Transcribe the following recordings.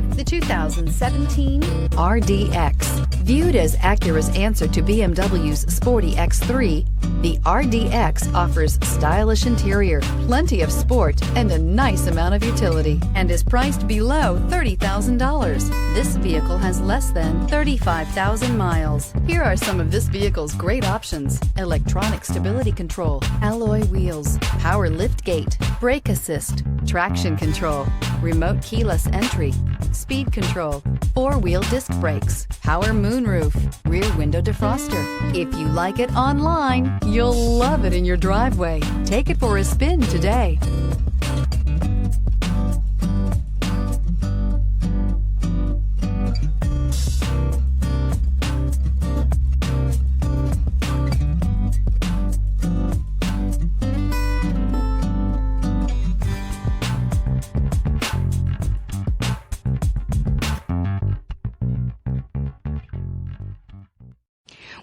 The 2017 RDX. Viewed as Acura's answer to BMW's sporty X3, the RDX offers stylish interior, plenty of sport, and a nice amount of utility, and is priced below $30,000. This vehicle has less than 35,000 miles. Here are some of this vehicle's great options: electronic stability control, alloy wheels, power liftgate, brake assist, traction control, remote keyless entry, speed control, four-wheel disc brakes, power moonroof, rear window defroster. If you like it online, you'll love it in your driveway. Take it for a spin today.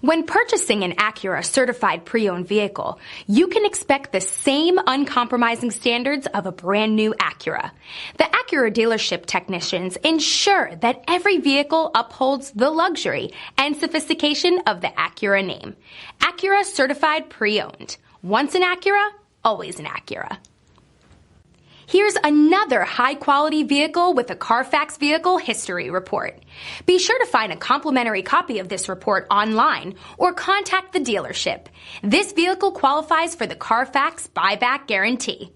When purchasing an Acura certified pre-owned vehicle, you can expect the same uncompromising standards of a brand new Acura. The Acura dealership technicians ensure that every vehicle upholds the luxury and sophistication of the Acura name. Acura certified pre-owned. Once an Acura, always an Acura. Here's another high-quality vehicle with a Carfax Vehicle History Report. Be sure to find a complimentary copy of this report online or contact the dealership. This vehicle qualifies for the Carfax Buyback Guarantee.